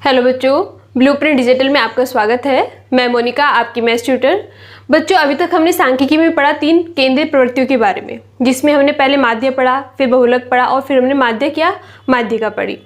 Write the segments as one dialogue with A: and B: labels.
A: Hello बच्चों, blueprint digital में आपका स्वागत है। मैं मोनिका, आपकी मैथ्स ट्यूटर। बच्चों, अभी तक हमने सांख्यिकी में पढ़ा 3 केंद्रीय प्रवृत्तियों के बारे में, जिसमें हमने पहले माध्य पढ़ा, फिर बहुलक पढ़ा और फिर हमने माध्यिका पढ़ी।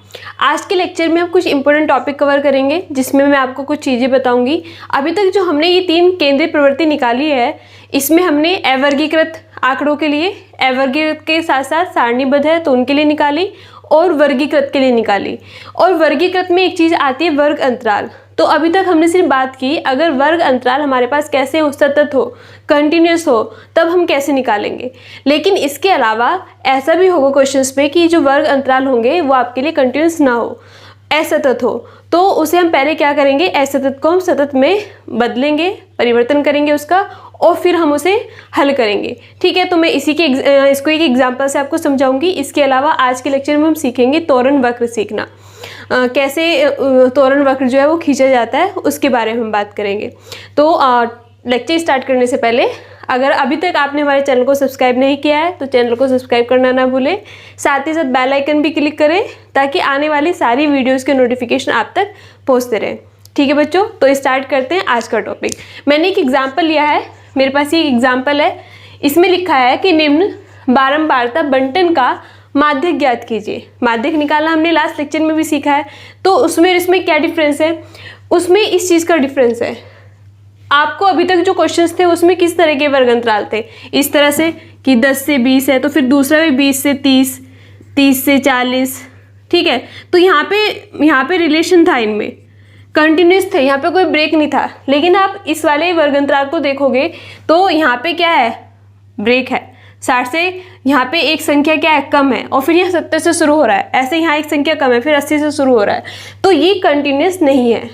A: आज के लेक्चर में हम कुछ इंपॉर्टेंट टॉपिक कवर करेंगे, जिसमें मैं आपको कुछ चीज़ें बताऊंगी। अभी तक जो हमने ये 3 केंद्रीय प्रवृत्ति निकाली है, इसमें हमने अवर्गीकृत आंकड़ों के लिए, अवर्गीकृत के साथ साथ सारणीबद्ध है तो उनके लिए निकाली, और वर्गीकृत के लिए निकाली। और वर्गीकृत में एक चीज़ आती है वर्ग अंतराल। तो अभी तक हमने सिर्फ बात की अगर वर्ग अंतराल हमारे पास कैसे हो, सतत हो, कंटिन्यूस हो, तब हम कैसे निकालेंगे। लेकिन इसके अलावा ऐसा भी होगा क्वेश्चंस में कि जो वर्ग अंतराल होंगे वो आपके लिए कंटिन्यूस ना हो, असतत हो, तो उसे हम पहले क्या करेंगे, असतत को हम सतत में बदलेंगे, परिवर्तन करेंगे उसका, और फिर हम उसे हल करेंगे। ठीक है, तो मैं इसको एक एग्जांपल से आपको समझाऊंगी। इसके अलावा आज के लेक्चर में हम सीखेंगे त्वरण वक्र सीखना, कैसे त्वरण वक्र जो है वो खींचा जाता है, उसके बारे में हम बात करेंगे। तो लेक्चर स्टार्ट करने से पहले अगर अभी तक आपने हमारे चैनल को सब्सक्राइब नहीं किया है तो चैनल को सब्सक्राइब करना ना भूलें, साथ ही साथ बेल आइकन भी क्लिक करें ताकि आने वाली सारी वीडियोस के नोटिफिकेशन आप तक पहुंचते रहें। ठीक है बच्चों, तो स्टार्ट करते हैं आज का टॉपिक। मैंने एक एग्जाम्पल लिया है, मेरे पास ये एग्जाम्पल है। इसमें लिखा है कि निम्न बारंबारता बंटन का माध्यक ज्ञात कीजिए। माध्यक निकालना हमने लास्ट लेक्चर में भी सीखा है, तो उसमें इसमें क्या डिफरेंस है, उसमें इस चीज़ का डिफरेंस है। आपको अभी तक जो क्वेश्चंस थे उसमें किस तरह के वर्ग अंतराल थे, इस तरह से कि 10 से 20 है, तो फिर दूसरा भी 20 से 30, 30 से 40। ठीक है, तो यहाँ पे रिलेशन था, इनमें कंटिन्यूस थे, यहाँ पे कोई ब्रेक नहीं था। लेकिन आप इस वाले वर्ग अंतराल को देखोगे तो यहाँ पे क्या है, ब्रेक है। 60 से यहाँ पे एक संख्या क्या है, कम है, और फिर यहाँ 70 से शुरू हो रहा है, ऐसे यहाँ एक संख्या कम है, फिर 80 से शुरू हो रहा है, तो ये कंटिन्यूस नहीं है।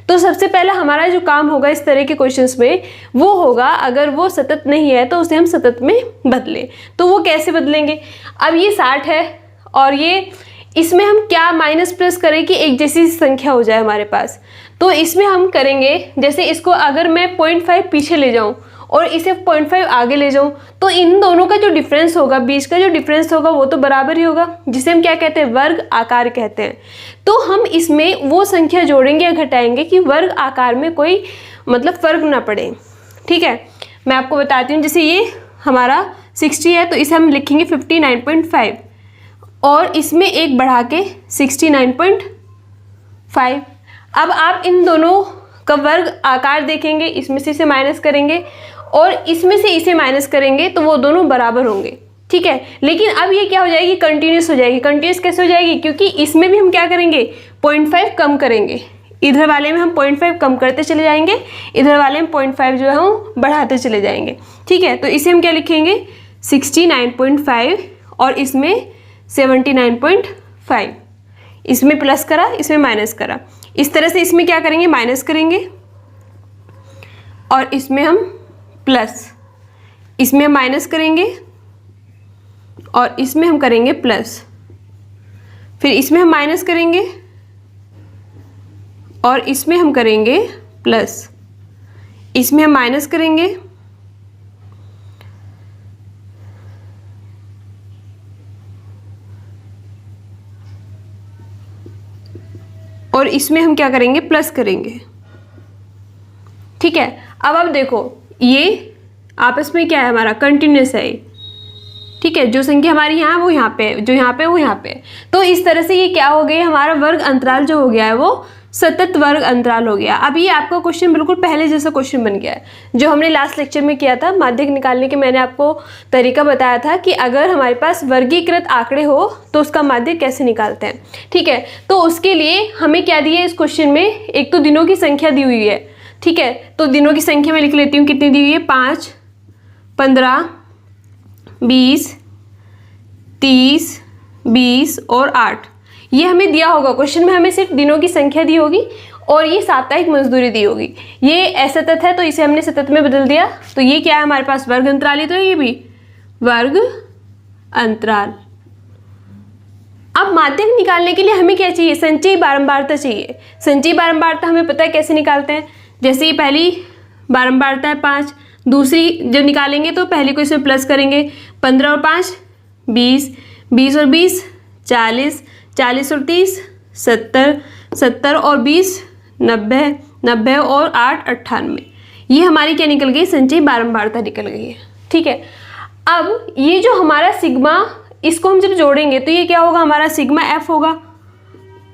A: तो सबसे पहला हमारा जो काम होगा इस तरह के क्वेश्चंस में वो होगा, अगर वो सतत नहीं है तो उसे हम सतत में बदलें। तो वो कैसे बदलेंगे, अब ये 60 है और ये, इसमें हम क्या माइनस प्लस करें कि एक जैसी संख्या हो जाए हमारे पास। तो इसमें हम करेंगे, जैसे इसको अगर मैं 0.5 पीछे ले जाऊं और इसे 0.5 आगे ले जाऊं, तो इन दोनों का जो डिफरेंस होगा, बीच का जो डिफरेंस होगा वो तो बराबर ही होगा, जिसे हम क्या कहते हैं, वर्ग आकार कहते हैं। तो हम इसमें वो संख्या जोड़ेंगे या घटाएंगे कि वर्ग आकार में कोई मतलब फर्क ना पड़े। ठीक है, मैं आपको बताती हूँ। जैसे ये हमारा 60 है तो इसे हम लिखेंगे 59.5 और इसमें एक बढ़ा के 69.5। अब आप इन दोनों का वर्ग आकार देखेंगे, इसमें से इसे माइनस करेंगे और इसमें से इसे माइनस करेंगे तो वो दोनों बराबर होंगे। ठीक है, लेकिन अब ये क्या हो जाएगी, कंटिन्यूस हो जाएगी। कंटिन्यूस कैसे हो जाएगी, क्योंकि इसमें भी हम क्या करेंगे, 0.5 कम करेंगे। इधर वाले में हम 0.5 कम करते चले जाएंगे, इधर वाले में 0.5 जो है हम बढ़ाते चले जाएंगे। ठीक है, तो इसे हम क्या लिखेंगे, 69.5 और इसमें 79.5। इसमें प्लस करा, इसमें माइनस करा। इस तरह से इसमें क्या करेंगे, माइनस करेंगे और इसमें हम प्लस, इसमें हम माइनस करेंगे और इसमें हम करेंगे प्लस, फिर इसमें हम माइनस करेंगे और इसमें हम करेंगे प्लस, इसमें हम माइनस करेंगे और इसमें हम क्या करेंगे, प्लस करेंगे। ठीक है, अब आप देखो ये आपस में क्या है, हमारा कंटिन्यूस है। ठीक है, जो संख्या हमारी यहाँ वो यहाँ पे, जो यहाँ पे वो यहाँ पे। तो इस तरह से ये क्या हो गया, हमारा वर्ग अंतराल जो हो गया है वो सतत वर्ग अंतराल हो गया। अब ये आपका क्वेश्चन बिल्कुल पहले जैसा क्वेश्चन बन गया है जो हमने लास्ट लेक्चर में किया था। माध्यक निकालने के मैंने आपको तरीका बताया था कि अगर हमारे पास वर्गीकृत आंकड़े हो तो उसका माध्यक कैसे निकालते हैं। ठीक है, तो उसके लिए हमें क्या दिया है इस क्वेश्चन में, एक तो दिनों की संख्या दी हुई है। ठीक है, तो दिनों की संख्या मैं लिख लेती हूँ, कितनी दी हुई है, 5, 15, 20, 30, 20 और 8। ये हमें दिया होगा क्वेश्चन में, हमें सिर्फ दिनों की संख्या दी होगी और ये साप्ताहिक मजदूरी दी होगी। ये असतत है तो इसे हमने सतत में बदल दिया। तो ये क्या है हमारे पास, वर्ग अंतराल ही तो है, ये भी वर्ग अंतराल। अब माध्यक निकालने के लिए हमें क्या चाहिए, संचयी बारंबारता चाहिए। संचयी बारंबारता हमें पता है कैसे निकालते हैं। जैसे ये पहली बारंबारता है 5, दूसरी जब निकालेंगे तो पहले को इसमें प्लस करेंगे, 15 और 5 20, 20 और 20 40, 40 और 30 70, 70 और 20 90, 90 और 8 98। ये हमारी क्या निकल गई, संचयी बारंबारता निकल गई है। ठीक है, अब ये जो हमारा सिग्मा, इसको हम जब जोड़ेंगे तो ये क्या होगा, हमारा सिग्मा एफ होगा।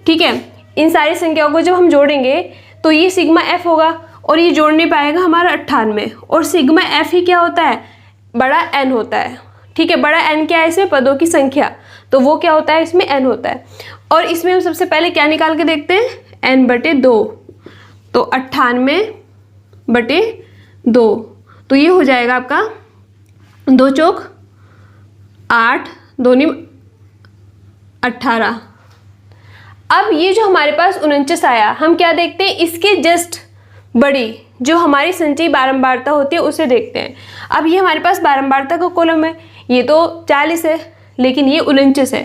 A: ठीक है, इन सारी संख्याओं को जब हम जोड़ेंगे तो ये सिग्मा एफ होगा और ये जोड़ नहीं पाएगा हमारा 98। और सिग्मा एफ ही क्या होता है, बड़ा एन होता है। ठीक है, बड़ा एन क्या है, इसमें पदों की संख्या, तो वो क्या होता है, इसमें एन होता है। और इसमें हम सबसे पहले क्या निकाल के देखते हैं, एन बटे 2, तो 98/2, तो ये हो जाएगा आपका 2 चौक 8, 2 नी 18। अब ये जो हमारे पास 49 आया, हम क्या देखते हैं, इसके जस्ट बड़ी जो हमारी संचयी बारंबारता होती है उसे देखते हैं। अब ये हमारे पास बारंबारता का कॉलम है, ये तो 40 है लेकिन ये 49 है,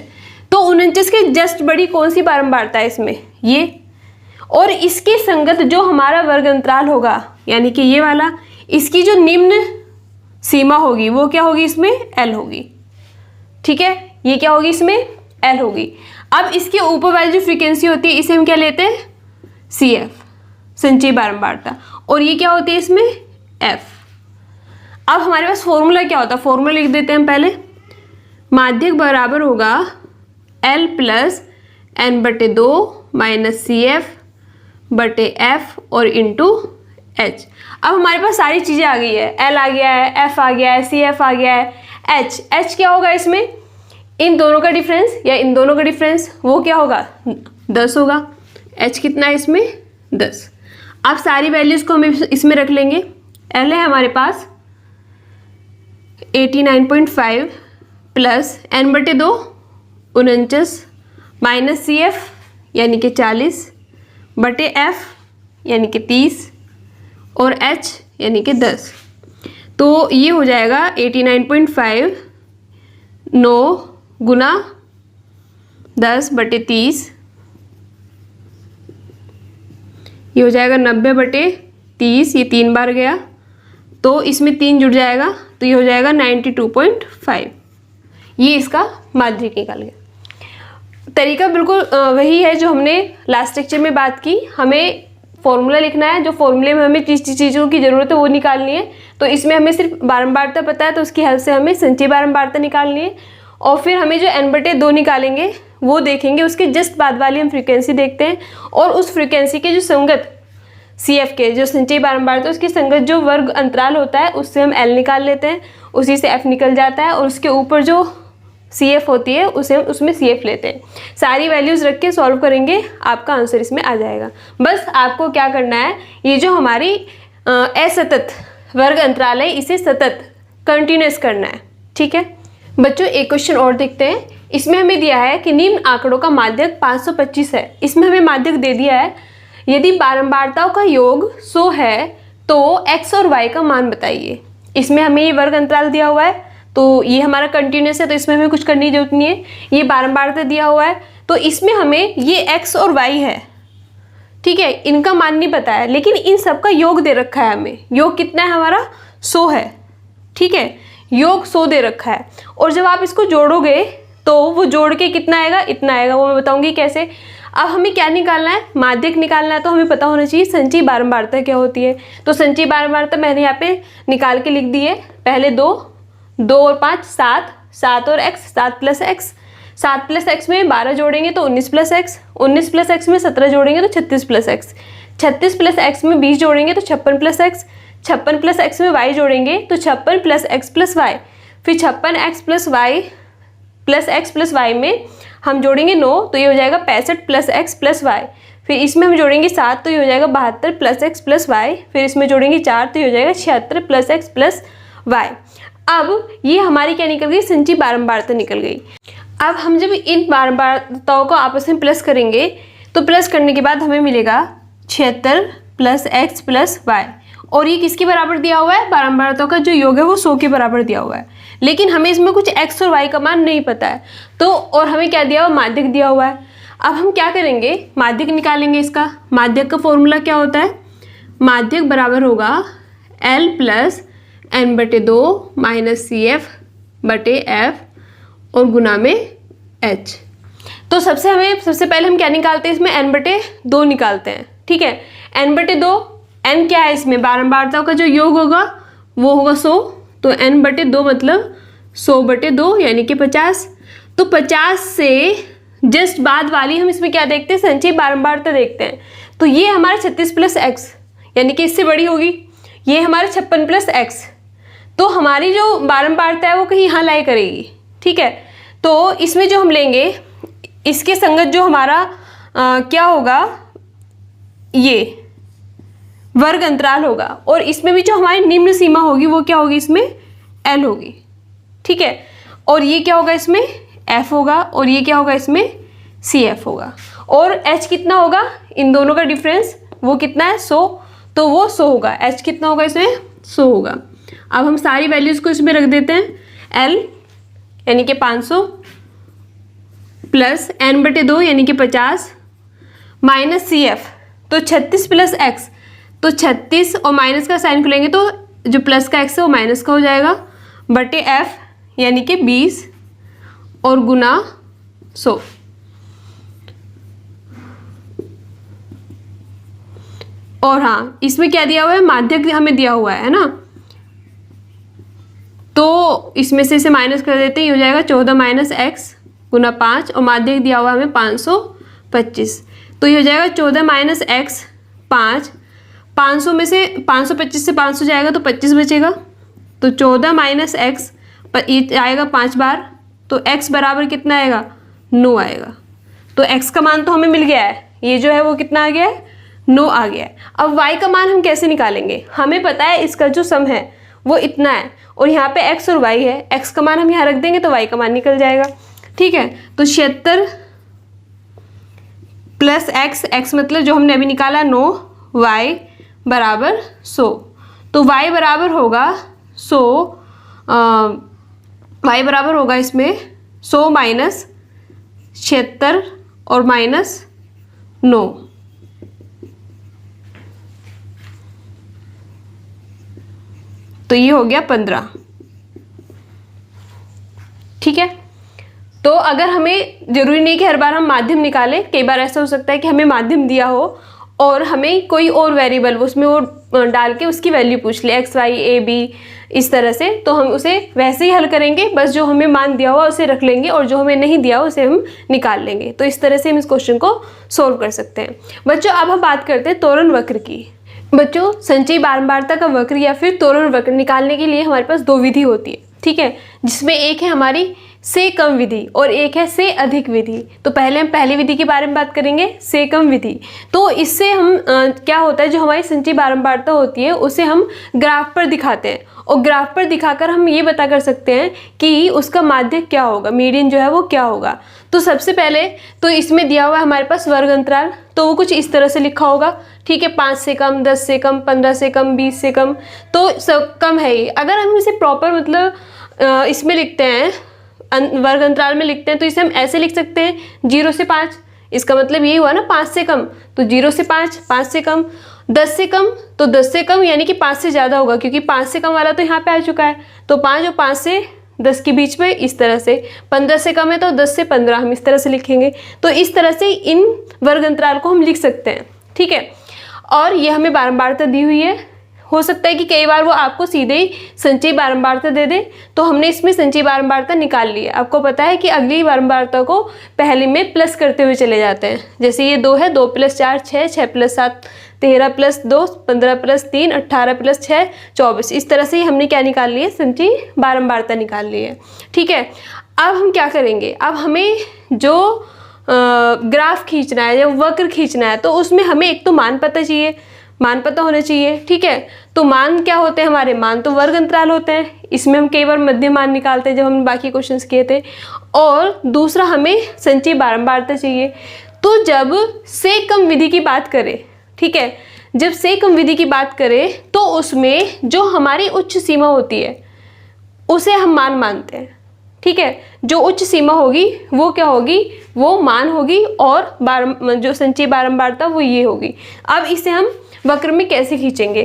A: तो 49 के जस्ट बड़ी कौन सी बारंबारता है इसमें, ये। और इसके संगत जो हमारा वर्ग अंतराल होगा, यानी कि ये वाला, इसकी जो निम्न सीमा होगी वो क्या होगी, इसमें एल होगी। ठीक है, ये क्या होगी, इसमें एल होगी। अब इसके ऊपर वाली जो फ्रीक्वेंसी होती है इसे हम क्या लेते हैं, सी एफ, संचयी बारंबारता, और ये क्या होती है इसमें एफ। अब हमारे पास फॉर्मूला क्या होता है, फॉर्मूला लिख देते हैं हम पहले। माध्यक बराबर होगा एल प्लस एन बटे 2 माइनस सी एफ बटे एफ और इंटू एच। अब हमारे पास सारी चीज़ें आ गई है, एल आ गया है, एफ आ गया है, सी एफ आ गया है, एच। एच क्या होगा इसमें, इन दोनों का डिफरेंस या इन दोनों का डिफरेंस, वो क्या होगा 10 होगा। एच कितना है इसमें 10। अब सारी वैल्यूज़ को हम इसमें रख लेंगे। एल है हमारे पास 89.5 प्लस एन बटे 2 49 माइनस सी एफ यानी कि 40 बटे एफ यानी कि 30 और एच यानी कि 10। तो ये हो जाएगा 89.5 9 गुना 10 बटे 30, ये हो जाएगा 90 बटे 30, ये 3 बार गया तो इसमें 3 जुड़ जाएगा तो ये हो जाएगा 92.5। ये इसका माध्यक निकल गया। तरीका बिल्कुल वही है जो हमने लास्ट लेक्चर में बात की। हमें फॉर्मूला लिखना है, जो फॉर्मूले में हमें जिस चीज़ों की ज़रूरत है वो निकालनी है। तो इसमें हमें सिर्फ बारंबारता पता है तो उसकी हेल्प से हमें संचयी बारंबारता निकालनी है। और फिर हमें जो n/2 निकालेंगे वो देखेंगे, उसके जस्ट बाद वाली हम फ्रीक्वेंसी देखते हैं और उस फ्रीक्वेंसी के जो संगत CF के जो संचयी बारंबारता उसकी संगत जो वर्ग अंतराल होता है उससे हम L निकाल लेते हैं, उसी से F निकल जाता है और उसके ऊपर जो CF होती है उसे हम उसमें CF लेते हैं। सारी वैल्यूज़ रख के सॉल्व करेंगे, आपका आंसर इसमें आ जाएगा। बस आपको क्या करना है, ये जो हमारी असतत वर्ग अंतराल है इसे सतत कंटिन्यूस करना है। ठीक है बच्चों, एक क्वेश्चन और देखते हैं। इसमें हमें दिया है कि निम्न आंकड़ों का माध्यक 525 है। इसमें हमें माध्यक दे दिया है, यदि बारंबारताओं का योग 100 है तो x और y का मान बताइए। इसमें हमें ये वर्ग अंतराल दिया हुआ है तो ये हमारा कंटिन्यूस है तो इसमें हमें कुछ करने की जरूरत नहीं है। ये बारंबारता दिया हुआ है तो इसमें हमें ये x और y है, ठीक है, इनका मान नहीं पता है लेकिन इन सब का योग दे रखा है हमें। योग कितना है हमारा 100 है, ठीक है, योग 100 दे रखा है। और जब आप इसको जोड़ोगे तो वो जोड़ के कितना आएगा, इतना आएगा, वो मैं बताऊंगी कैसे। अब हमें क्या निकालना है, माध्यक निकालना है तो हमें पता होना चाहिए संचयी बारंबारता क्या होती है। तो संचयी बारंबारता मैंने यहाँ पे निकाल के लिख दी है। पहले 2 और 5 7, 7 और x, 7 plus x, 7 plus x में 12 जोड़ेंगे तो 19 प्लस एक्स, 19 प्लस एक्स में 17 जोड़ेंगे तो 36 प्लस एक्स, 36 प्लस एक्स में 20 जोड़ेंगे तो 56 प्लस एक्स, 56 प्लस एक्स में y जोड़ेंगे तो 56 प्लस एक्स प्लस वाई, फिर 56 X plus Y plus X plus Y में हम जोड़ेंगे 9 तो ये हो जाएगा 65 प्लस एक्स प्लस वाई, फिर इसमें हम जोड़ेंगे 7 तो ये हो जाएगा 72 प्लस एक्स प्लस वाई, फिर इसमें जोड़ेंगे 4 तो ये हो जाएगा 76 प्लस एक्स प्लस वाई। अब ये हमारी क्या निकल गई, संचयी बारंबारता निकल गई। अब हम जब इन बारंबारताओं को आपस में प्लस करेंगे तो प्लस करने के बाद हमें मिलेगा 76 प्लस एक्स प्लस वाई। और ये किसके बराबर दिया हुआ है, बारंबारताओं का जो योग है वो 100 के बराबर दिया हुआ है, लेकिन हमें इसमें कुछ x और y का मान नहीं पता है। तो और हमें क्या दिया हुआ, माध्यक दिया हुआ है। अब हम क्या करेंगे, माध्यक निकालेंगे। इसका माध्यक का फॉर्मूला क्या होता है, माध्यक बराबर होगा L plus n/2 minus CF बटे F और गुना में h। तो सबसे पहले हम क्या निकालते हैं, इसमें n/2 निकालते हैं। ठीक है, n/2, n क्या है इसमें, बारंबारताओं का जो योग होगा वो होगा 100, तो n/2 मतलब 100/2 यानी कि 50। तो 50 से जस्ट बाद वाली हम इसमें क्या देखते हैं, संचयी बारंबारता देखते हैं। तो ये हमारा 36 + x यानी कि इससे बड़ी होगी, ये हमारा 56 + x। तो हमारी जो बारंबारता है वो कहीं यहाँ लाई करेगी। ठीक है, तो इसमें जो हम लेंगे इसके संगत जो हमारा क्या होगा, ये वर्ग अंतराल होगा, और इसमें भी जो हमारी निम्न सीमा होगी वो क्या होगी, इसमें L होगी। ठीक है, और ये क्या होगा, इसमें F होगा, और ये क्या होगा, इसमें CF होगा। और H कितना होगा, इन दोनों का डिफरेंस वो कितना है, 100, तो वो 100 होगा। H कितना होगा, इसमें 100 होगा। अब हम सारी वैल्यूज को इसमें रख देते हैं। L यानी कि 500 प्लस n/2 यानी कि 50 माइनस CF, तो 36 + x, तो 36 और माइनस का साइन खुलेंगे तो जो प्लस का x है वो माइनस का हो जाएगा, बटे F यानी कि 20 और गुना 100। और हाँ, इसमें क्या दिया हुआ है, माध्यक हमें दिया हुआ है ना, तो इसमें से इसे माइनस कर देते हैं, ये हो जाएगा 14 - x गुना 5, और माध्यक दिया हुआ है हमें 525, तो ये हो जाएगा 14 - x 5। 500 में से 525 से 500 जाएगा तो 25 बचेगा, तो 14 - x ये आएगा 5 बार, तो x बराबर कितना आएगा, 9 आएगा। तो x का मान तो हमें मिल गया है, ये जो है वो कितना आ गया है, 9 आ गया है। अब y का मान हम कैसे निकालेंगे, हमें पता है इसका जो सम है वो इतना है, और यहाँ पे x और y है, x का मान हम यहाँ रख देंगे तो y का मान निकल जाएगा। ठीक है, तो 76 प्लस x मतलब जो हमने अभी निकाला 9, y बराबर 100, तो y बराबर होगा 100, y बराबर होगा इसमें 100 माइनस 76 और माइनस 9, तो ये हो गया 15। ठीक है, तो अगर हमें जरूरी नहीं कि हर बार हम माध्यम निकालें, कई बार ऐसा हो सकता है कि हमें माध्यम दिया हो और हमें कोई और वेरिएबल उसमें वो डाल के उसकी वैल्यू पूछ ले, x, y, a, b इस तरह से, तो हम उसे वैसे ही हल करेंगे, बस जो हमें मान दिया हुआ उसे रख लेंगे और जो हमें नहीं दिया हो उसे हम निकाल लेंगे। तो इस तरह से हम इस क्वेश्चन को सोल्व कर सकते हैं। बच्चों, अब हम बात करते हैं त्वरण वक्र की। बच्चों, संचयी बारंबारता का वक्र या फिर त्वरण वक्र निकालने के लिए हमारे पास 2 विधि होती है। ठीक है, जिसमें एक है हमारी से कम विधि और एक है से अधिक विधि। तो पहले हम पहली विधि के बारे में बात करेंगे, से कम विधि। तो इससे हम क्या होता है, जो हमारी संचयी बारंबारता होती है उसे हम ग्राफ पर दिखाते हैं, और ग्राफ पर दिखाकर हम ये पता कर सकते हैं कि उसका माध्यक क्या होगा, मीडियन जो है वो क्या होगा। तो सबसे पहले तो इसमें दिया हुआ है हमारे पास वर्ग अंतराल, तो वो कुछ इस तरह से लिखा होगा। ठीक है, 5 से कम, 10 से कम, 15 से कम, 20 से कम, तो सब कम है ये। अगर हम इसे प्रॉपर मतलब इसमें लिखते हैं, वर्ग अंतराल में लिखते हैं, तो इसे हम ऐसे लिख सकते हैं 0 से 5, इसका मतलब यही हुआ ना 5 से कम, तो 0 से 5, 5 से कम, 10 से कम, तो 10 से कम यानी कि 5 से ज़्यादा होगा, क्योंकि 5 से कम वाला तो यहाँ पे आ चुका है, तो 5 और 5 से 10 के बीच में इस तरह से। 15 से कम है तो 10 से 15 हम इस तरह से लिखेंगे। तो इस तरह से इन वर्ग अंतराल को हम लिख सकते हैं। ठीक है, और ये हमें बारंबारता दी हुई है। हो सकता है कि कई बार वो आपको सीधे ही संचयी बारंबारता दे दे, तो हमने इसमें संचयी बारंबारता निकाल ली है। आपको पता है कि अगली बारंबारता को पहले में प्लस करते हुए चले जाते हैं। जैसे ये 2 है, 2 + 4 6, 6 + 7 13 + 2 15 + 3 18 + 6 24, इस तरह से ही हमने क्या निकाल ली है, संचयी बारंबारता निकाल ली है। ठीक है, अब हम क्या करेंगे, अब हमें जो ग्राफ खींचना है, जब वक्र खींचना है, तो उसमें हमें एक तो मान पता चाहिए, मान पता होना चाहिए। ठीक है, तो मान क्या होते हैं हमारे, मान तो वर्ग अंतराल होते हैं, इसमें हम कई बार मध्य मान निकालते हैं जब हमने बाकी क्वेश्चंस किए थे। और दूसरा हमें संचयी बारंबारता चाहिए। तो जब से कम विधि की बात करें, ठीक है, जब से कम विधि की बात करें तो उसमें जो हमारी उच्च सीमा होती है उसे हम मान मानते हैं। ठीक है, जो उच्च सीमा होगी वो क्या होगी, वो मान होगी, और जो संचयी बारंबारता वो ये होगी। अब इसे हम वक्र में कैसे खींचेंगे,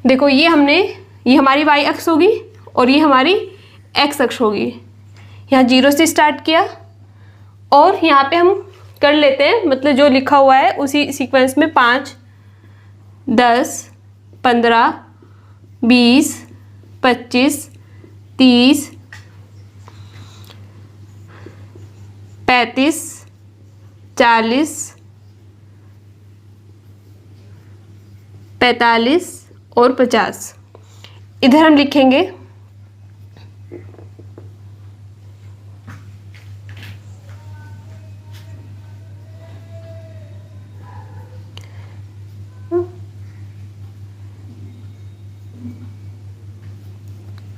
A: देखो ये हमारी y अक्ष होगी और ये हमारी x अक्ष होगी। यहाँ 0 से स्टार्ट किया और यहाँ पे हम कर लेते हैं, मतलब जो लिखा हुआ है उसी सीक्वेंस में 5, 10, 15, 20, 25, 30, 35, 40, 45 और 50 इधर हम लिखेंगे।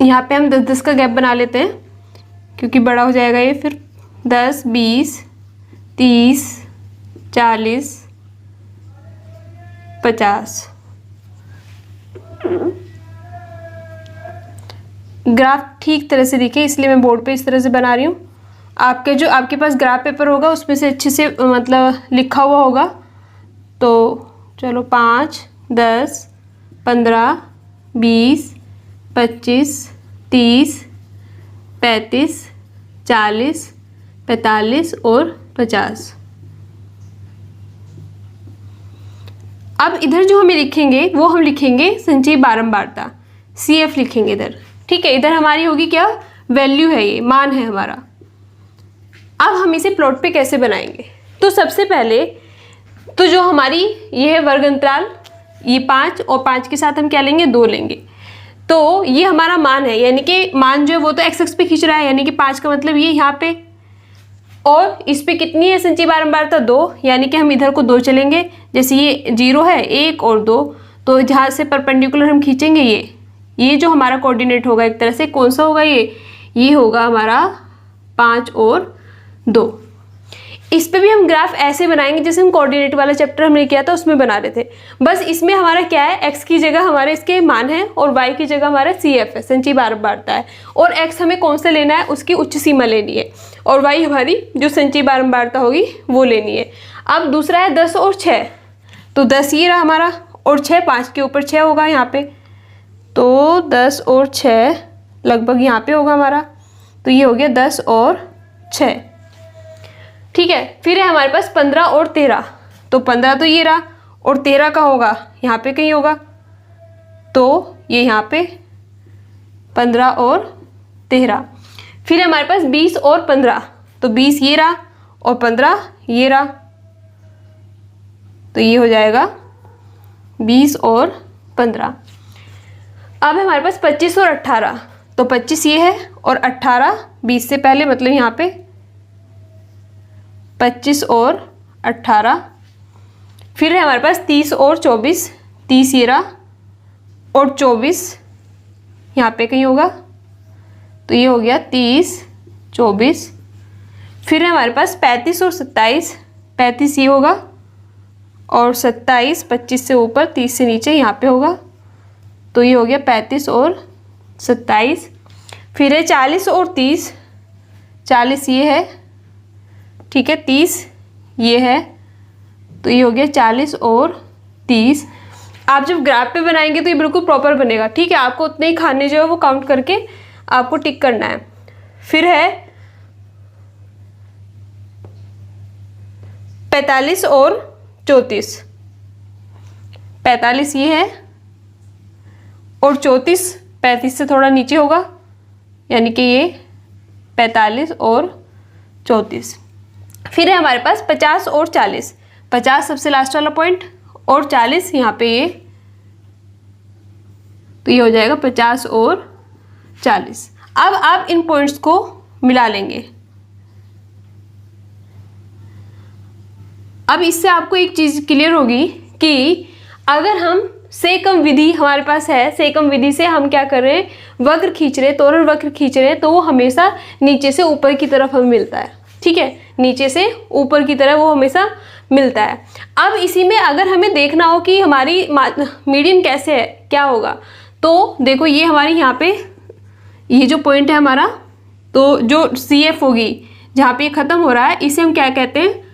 A: यहाँ पे हम 10-10 का गैप बना लेते हैं क्योंकि बड़ा हो जाएगा ये फिर। 10, 20, 30, 40, 50। ग्राफ ठीक तरह से दिखे इसलिए मैं बोर्ड पे इस तरह से बना रही हूँ। आपके पास ग्राफ पेपर होगा उसमें से अच्छे से मतलब लिखा हुआ होगा। तो चलो 5, 10, 15, 20, 25, 30, 35, 40, 45 और 50। अब इधर जो हमें लिखेंगे वो हम लिखेंगे संचयी बारंबारता, CF लिखेंगे इधर। ठीक है, इधर हमारी होगी क्या, वैल्यू है, ये मान है हमारा। अब हम इसे प्लॉट पे कैसे बनाएंगे, तो सबसे पहले तो जो हमारी ये है वर्ग अंतराल, ये 5 और 5 के साथ हम क्या लेंगे, 2 लेंगे। तो ये हमारा मान है, यानी कि मान जो है वो तो एक्स एक्स पे खींच रहा है, यानी कि 5 का मतलब ये यहाँ पे, और इस पे कितनी है संचयी बारंबारता, 2, यानी कि हम इधर को 2 चलेंगे। जैसे ये 0 है, 1 और 2, तो जहाँ से परपेंडिकुलर हम खींचेंगे ये जो हमारा कोऑर्डिनेट होगा एक तरह से, कौन सा होगा ये होगा हमारा 5 और 2। इस पे भी हम ग्राफ ऐसे बनाएंगे जैसे हम कोऑर्डिनेट वाला चैप्टर हमने किया था उसमें बना रहे थे। बस इसमें हमारा क्या है, x की जगह हमारे इसके मान है और y की जगह हमारा CF है, संचयी बारंबारता है, और x हमें कौन सा लेना है, उसकी उच्च सीमा लेनी है, और y हमारी जो संचयी बारंबारता होगी वो लेनी है। अब दूसरा है 10 और 6, तो 10 ये रहा हमारा, और 6 5 के ऊपर 6 होगा यहाँ पे, तो 10 और 6 लगभग यहाँ पे होगा हमारा, तो ये हो गया 10 और 6। ठीक है, फिर है हमारे पास 15 और 13, तो 15 तो ये रहा, और 13 का होगा यहाँ पे कहीं होगा, तो ये यहाँ पे 15 और 13। फिर हमारे पास 20 और 15, तो 20 ये रहा और 15 ये रहा, तो ये हो जाएगा 20 और 15। अब हमारे पास 25 और 18, तो 25 ये है और 18 20 से पहले, मतलब यहाँ पे 25 और 18। फिर है हमारे पास 30 और 24, 30 ये रहा और 24 यहाँ पे कहीं होगा, तो ये हो गया 30, 24। फिर है हमारे पास 35 और 27, 35 ये होगा और 27 25 से ऊपर 30 से नीचे यहाँ पे होगा, तो ये हो गया 35 और 27। फिर है 40 और 30, 40 ये है, ठीक है, 30 ये है, तो ये हो गया 40 और 30। आप जब ग्राफ पे बनाएंगे तो ये बिल्कुल प्रॉपर बनेगा। ठीक है, आपको उतने ही खाने जो है वो काउंट करके आपको टिक करना है। फिर है 45 और 34, 45 ये है और 34 35 से थोड़ा नीचे होगा, यानी कि ये 45 और 34। फिर है हमारे पास 50 और 40, 50 सबसे लास्ट वाला पॉइंट और 40 यहाँ पे ये, तो ये हो जाएगा 50 और 40। अब आप इन पॉइंट्स को मिला लेंगे। अब इससे आपको एक चीज़ क्लियर होगी कि अगर हम सेकम विधि हमारे पास है, सेकम विधि से हम क्या कर रहे हैं, वक्र खींच रहे हैं, त्वरण वक्र खींच रहे हैं, तो वो हमेशा नीचे से ऊपर की तरफ हमें मिलता है। ठीक है, नीचे से ऊपर की तरफ वो हमेशा मिलता है। अब इसी में अगर हमें देखना हो कि हमारी मीडियन कैसे है, क्या होगा, तो देखो ये हमारी यहाँ पे ये जो पॉइंट है हमारा, तो जो CF होगी जहाँ पे ये ख़त्म हो रहा है, इसे हम क्या कहते हैं,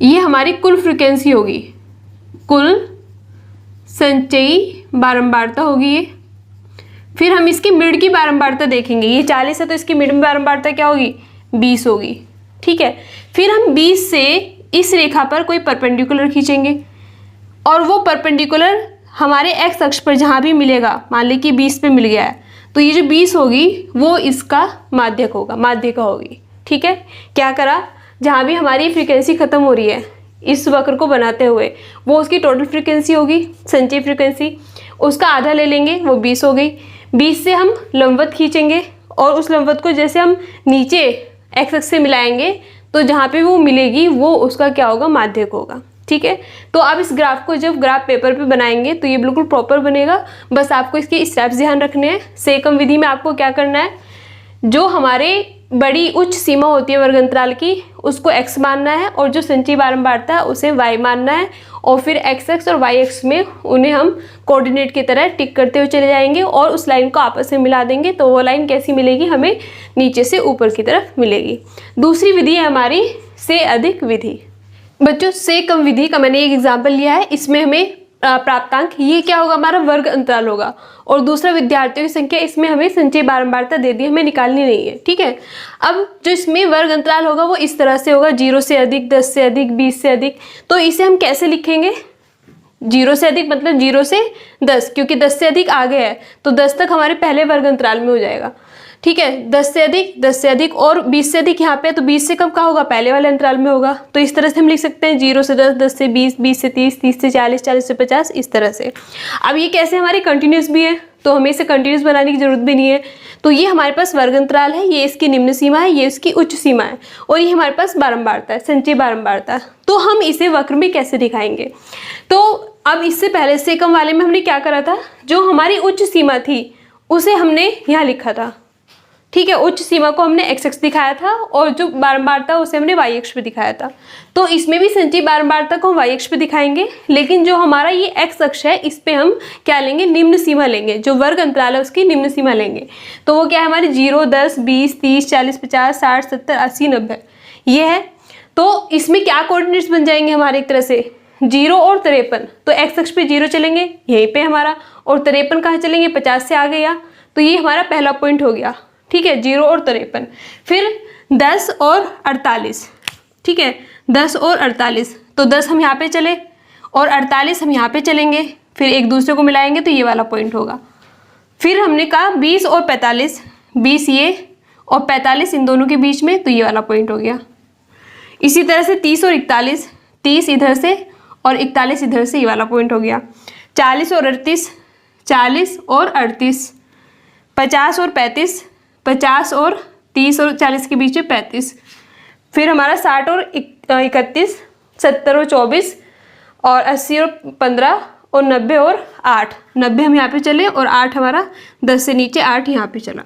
A: ये हमारी कुल फ्रीक्वेंसी होगी, कुल संचयी बारंबारता होगी ये। फिर हम इसकी मिड की बारंबारता देखेंगे, ये 40 है तो इसकी मिड में बारंबारता क्या होगी, 20 होगी। ठीक है, फिर हम 20 से इस रेखा पर कोई परपेंडिकुलर खींचेंगे और वो परपेंडिकुलर हमारे एक्स अक्ष पर जहाँ भी मिलेगा, मान ली कि 20 पे मिल गया है, तो ये जो 20 होगी वो इसका माध्यक होगा, माध्यिका होगी। ठीक है, क्या करा, जहाँ भी हमारी फ्रीक्वेंसी खत्म हो रही है इस वक्र को बनाते हुए, वो उसकी टोटल फ्रीक्वेंसी होगी, संचयी फ्रीक्वेंसी, उसका आधा ले लेंगे, वो 20 हो गई। 20 से हम लंबवत खींचेंगे और उस लंबवत को जैसे हम नीचे एक्स अक्ष से मिलाएंगे तो जहाँ पे वो मिलेगी वो उसका क्या होगा, माध्यक होगा। ठीक है, तो आप इस ग्राफ को जब ग्राफ पेपर पे बनाएंगे तो ये बिल्कुल प्रॉपर बनेगा। बस आपको इसके स्टेप्स ध्यान रखने हैं। सेकम विधि में आपको क्या करना है, जो हमारे बड़ी उच्च सीमा होती है वर्ग अंतराल की उसको x मानना है और जो संचयी बारंबारता है उसे y मानना है, और फिर x अक्ष और y अक्ष में उन्हें हम कोऑर्डिनेट की तरह टिक करते हुए चले जाएंगे और उस लाइन को आपस में मिला देंगे। तो वो लाइन कैसी मिलेगी, हमें नीचे से ऊपर की तरफ मिलेगी। दूसरी विधि है हमारी से अधिक विधि। बच्चों, से कम विधि का मैंने एक एग्जाम्पल लिया है, इसमें हमें प्राप्तांक, ये क्या होगा, हमारा वर्ग अंतराल होगा, और दूसरा विद्यार्थियों की संख्या, इसमें हमें संचयी बारंबारता दे दी, हमें निकालनी नहीं है। ठीक है, अब जो इसमें वर्ग अंतराल होगा वो इस तरह से होगा, 0 से अधिक, 10 से अधिक, 20 से अधिक। तो इसे हम कैसे लिखेंगे, 0 से अधिक मतलब 0 से 10, क्योंकि 10 से अधिक आगे है तो 10 तक हमारे पहले वर्ग अंतराल में हो जाएगा। ठीक है, 10 से अधिक, 10 से अधिक और 20 से अधिक यहाँ पे, तो 20 से कम कहाँ होगा, पहले वाले अंतराल में होगा। तो इस तरह से हम लिख सकते हैं 0 से 10, 10 से 20, 20 से 30, 30 से 40, 40 से 50, इस तरह से। अब ये कैसे हमारे कंटिन्यूस भी है, तो हमें इसे कंटिन्यूस बनाने की जरूरत भी नहीं है। तो ये हमारे पास वर्ग अंतराल है, ये इसकी निम्न सीमा है, ये इसकी उच्च सीमा है, और ये हमारे पास बारंबारता है, संचयी बारंबारता। तो हम इसे वक्र में कैसे दिखाएंगे, तो अब इससे पहले से कम वाले में हमने क्या करा था, जो हमारी उच्च सीमा थी उसे हमने यहाँ लिखा था। ठीक है, उच्च सीमा को हमने एक्स अक्ष दिखाया था और जो बारंबारता उसे हमने वाई अक्ष पे दिखाया था। तो इसमें भी संचयी बारंबारता को हम वाई अक्ष पे दिखाएंगे, लेकिन जो हमारा ये एक्स अक्ष है इस पे हम क्या लेंगे, निम्न सीमा लेंगे, जो वर्ग अंतराल है उसकी निम्न सीमा लेंगे। तो वो क्या है हमारी 0, 10, 20, 30, 40, 50, 60, 70, 80, 90 ये है। तो इसमें क्या कोऑर्डिनेट्स बन जाएंगे हमारे, एक तरह से 0 और 53। तो एक्स अक्ष पे 0 चलेंगे यहीं पे हमारा, और 53 कहाँ चलेंगे, 50 से आ गया। तो ये हमारा पहला पॉइंट हो गया। ठीक है, 0 और 53। फिर 10 और 48। ठीक है, 10 और 48, तो 10 हम यहाँ पे चले और 48 हम यहाँ पे चलेंगे, फिर एक दूसरे को मिलाएंगे तो ये वाला पॉइंट होगा। फिर हमने कहा 20 और 45, 20 ये और 45 इन दोनों के बीच में, तो ये वाला पॉइंट हो गया। इसी तरह से 30 और 41, 30 इधर से और 41 इधर से, ये वाला पॉइंट हो गया। 40 और 38, 40 और 38, 50 और 35, 50 और 30 और 40 के बीच में 35। फिर हमारा 60 और 31, 70 और 24 और 80 और 15 और 90 और 8, 90 हम यहाँ पे चले और 8 हमारा 10 से नीचे 8 यहाँ पे चला।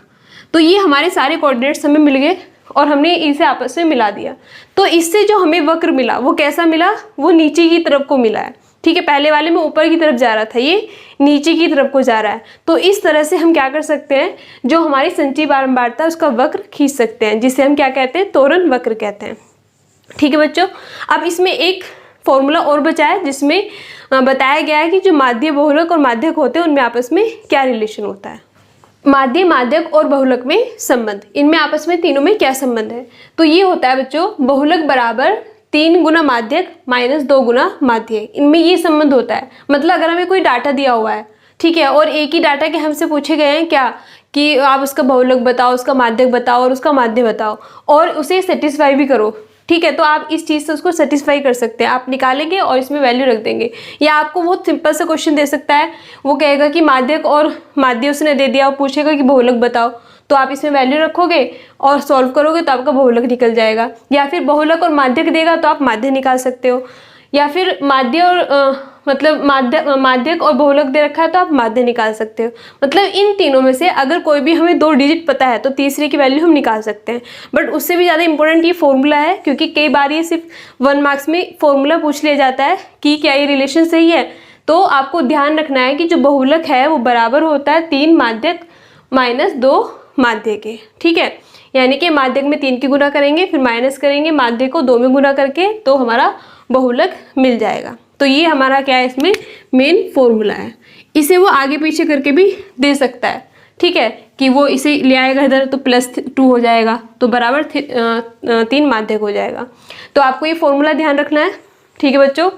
A: तो ये हमारे सारे कोऑर्डिनेट्स हमें मिल गए और हमने इसे आपस में मिला दिया। तो इससे जो हमें वक्र मिला वो कैसा मिला, वो नीचे की तरफ को मिला है। ठीक है, पहले वाले में ऊपर की तरफ जा रहा था, ये नीचे की तरफ को जा रहा है। तो इस तरह से हम क्या कर सकते हैं, जो हमारी संचयी बारंबारता उसका वक्र खींच सकते हैं, जिसे हम क्या कहते हैं, त्वरण वक्र कहते हैं। ठीक है बच्चों, अब इसमें एक फॉर्मूला और बचा है जिसमें बताया गया है कि जो माध्य, बहुलक और माध्यक होते हैं उनमें आपस में क्या रिलेशन होता है। माध्य, माध्यक और बहुलक में संबंध, इनमें आपस में तीनों में क्या संबंध है। तो ये होता है बच्चों, बहुलक बराबर 3 गुना माध्यक माइनस 2 गुना माध्य, इनमें ये संबंध होता है। मतलब अगर हमें कोई डाटा दिया हुआ है, ठीक है, और एक ही डाटा के हमसे पूछे गए हैं क्या कि आप उसका बहुलक बताओ, उसका माध्यक बताओ और उसका माध्य बताओ, और उसे सेटिस्फाई भी करो। ठीक है, तो आप इस चीज़ से उसको सेटिस्फाई कर सकते हैं, आप निकालेंगे और इसमें वैल्यू रख देंगे। या आपको बहुत सिंपल सा क्वेश्चन दे सकता है, वो कहेगा कि माध्यक और माध्य उसने दे दिया और पूछेगा कि बहुलक बताओ, तो आप इसमें वैल्यू रखोगे और सॉल्व करोगे तो आपका बहुलक निकल जाएगा। या फिर बहुलक और माध्यक देगा तो आप माध्य निकाल सकते हो, या फिर माध्य और मतलब माध्यक और बहुलक दे रखा है तो आप माध्य निकाल सकते हो। मतलब इन तीनों में से अगर कोई भी हमें 2 डिजिट पता है तो तीसरे की वैल्यू हम निकाल सकते हैं। बट उससे भी ज़्यादा इंपॉर्टेंट ये फॉर्मूला है, क्योंकि कई बार ये सिर्फ 1 मार्क्स में फॉर्मूला पूछ लिया जाता है कि क्या ये रिलेशन सही है। तो आपको ध्यान रखना है कि जो बहुलक है वो बराबर होता है 3 माध्यक माइनस 2 माध्य के। ठीक है, यानी कि माध्यक में 3 की गुना करेंगे, फिर माइनस करेंगे माध्य को 2 में गुना करके, तो हमारा बहुलक मिल जाएगा। तो ये हमारा क्या है, इसमें मेन फॉर्मूला है। इसे वो आगे पीछे करके भी दे सकता है। ठीक है, कि वो इसे ले आएगा इधर तो +2 हो जाएगा, तो बराबर 3 माध्यक हो जाएगा। तो आपको ये फॉर्मूला ध्यान रखना है, ठीक है बच्चों।